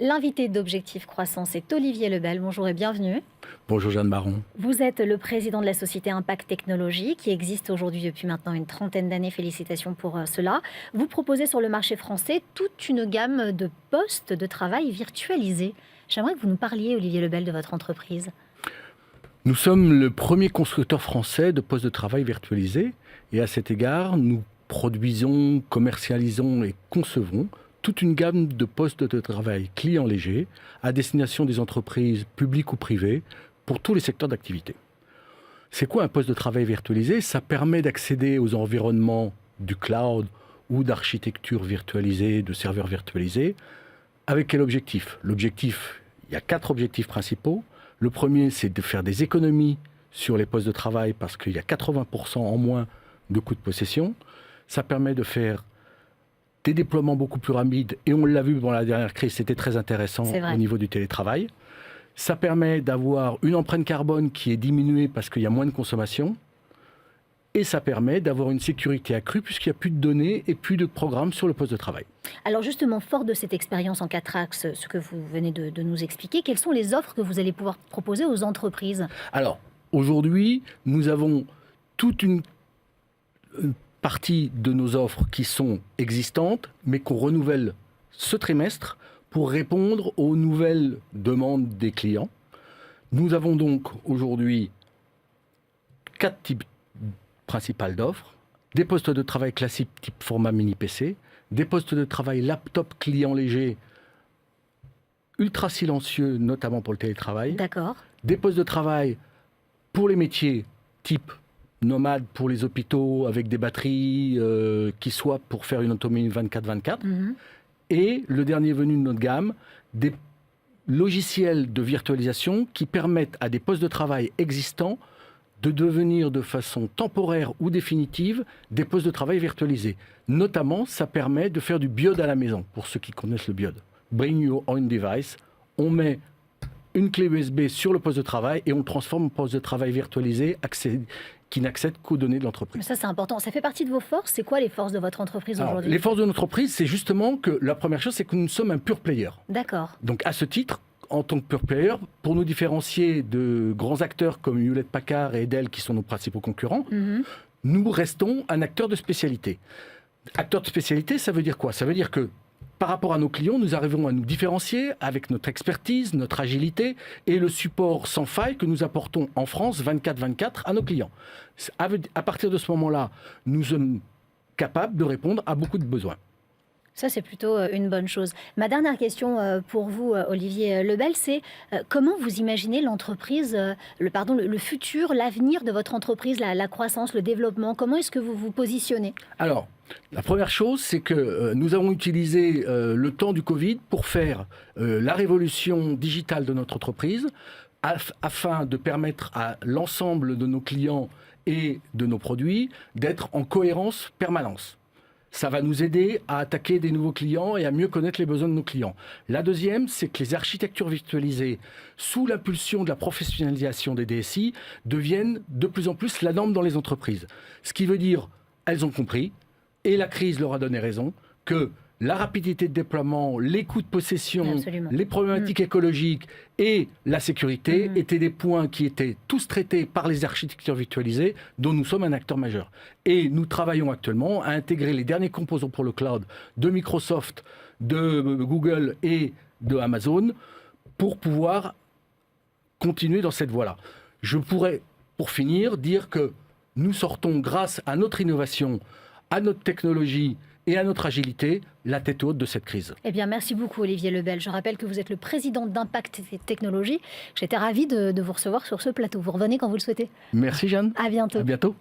L'invité d'Objectif Croissance est Olivier Lebel. Bonjour et bienvenue. Bonjour Jeanne Baron. Vous êtes le président de la société Impact Technologies qui existe aujourd'hui depuis maintenant une trentaine d'années. Félicitations pour cela. Vous proposez sur le marché français toute une gamme de postes de travail virtualisés. J'aimerais que vous nous parliez, Olivier Lebel, de votre entreprise. Nous sommes le premier constructeur français de postes de travail virtualisés et à cet égard, nous produisons, commercialisons et concevons toute une gamme de postes de travail clients légers à destination des entreprises publiques ou privées pour tous les secteurs d'activité. C'est quoi un poste de travail virtualisé? Ça permet d'accéder aux environnements du cloud ou d'architecture virtualisée, de serveurs virtualisés. Avec quel objectif? L'objectif, il y a 4 objectifs principaux. Le premier, c'est de faire des économies sur les postes de travail parce qu'il y a 80% en moins de coûts de possession. Ça permet de faire des déploiements beaucoup plus rapides, et on l'a vu dans la dernière crise, c'était très intéressant au niveau du télétravail. Ça permet d'avoir une empreinte carbone qui est diminuée parce qu'il y a moins de consommation, et ça permet d'avoir une sécurité accrue puisqu'il n'y a plus de données et plus de programmes sur le poste de travail. Alors justement, fort de cette expérience en 4 axes, ce que vous venez de nous expliquer, quelles sont les offres que vous allez pouvoir proposer aux entreprises? Alors, aujourd'hui, nous avons toute une partie de nos offres qui sont existantes, mais qu'on renouvelle ce trimestre pour répondre aux nouvelles demandes des clients. Nous avons donc aujourd'hui 4 types principaux d'offres. Des postes de travail classiques type format mini PC, des postes de travail laptop client léger, ultra silencieux, notamment pour le télétravail. D'accord. Des postes de travail pour les métiers type nomade pour les hôpitaux avec des batteries qui soient pour faire une autonomie 24-24. Et le dernier venu de notre gamme, des logiciels de virtualisation qui permettent à des postes de travail existants de devenir de façon temporaire ou définitive des postes de travail virtualisés. Notamment, ça permet de faire du BIOD à la maison, pour ceux qui connaissent le BIOD. Bring your own device. On met une clé USB sur le poste de travail et on le transforme en poste de travail virtualisé qui n'accède qu'aux données de l'entreprise. Ça, c'est important. Ça fait partie de vos forces. C'est quoi les forces de votre entreprise aujourd'hui? Les forces de notre entreprise, c'est justement que la première chose, c'est que nous sommes un pure player. D'accord. Donc à ce titre, en tant que pure player, pour nous différencier de grands acteurs comme Hewlett-Packard et Dell, qui sont nos principaux concurrents, nous restons un acteur de spécialité. Acteur de spécialité, ça veut dire quoi? Ça veut dire que par rapport à nos clients, nous arrivons à nous différencier avec notre expertise, notre agilité et le support sans faille que nous apportons en France 24/24 à nos clients. À partir de ce moment-là, nous sommes capables de répondre à beaucoup de besoins. Ça, c'est plutôt une bonne chose. Ma dernière question pour vous, Olivier Lebel, c'est comment vous imaginez l'entreprise, le futur, l'avenir de votre entreprise, la croissance, le développement? Comment est-ce que vous vous positionnez? Alors, la première chose, c'est que nous avons utilisé le temps du Covid pour faire la révolution digitale de notre entreprise afin de permettre à l'ensemble de nos clients et de nos produits d'être en cohérence permanente. Ça va nous aider à attaquer des nouveaux clients et à mieux connaître les besoins de nos clients. La deuxième, c'est que les architectures virtualisées, sous l'impulsion de la professionnalisation des DSI, deviennent de plus en plus la norme dans les entreprises. Ce qui veut dire, elles ont compris, et la crise leur a donné raison, que la rapidité de déploiement, les coûts de possession, les problématiques écologiques et la sécurité étaient des points qui étaient tous traités par les architectures virtualisées dont nous sommes un acteur majeur. Et nous travaillons actuellement à intégrer les derniers composants pour le cloud de Microsoft, de Google et de Amazon pour pouvoir continuer dans cette voie-là. Je pourrais, pour finir, dire que nous sortons, grâce à notre innovation, à notre technologie et à notre agilité, la tête haute de cette crise. Eh bien, merci beaucoup, Olivier Lebel. Je rappelle que vous êtes le président d'Impact Technologies. J'étais ravie de vous recevoir sur ce plateau. Vous revenez quand vous le souhaitez. Merci, Jeanne. À bientôt. À bientôt.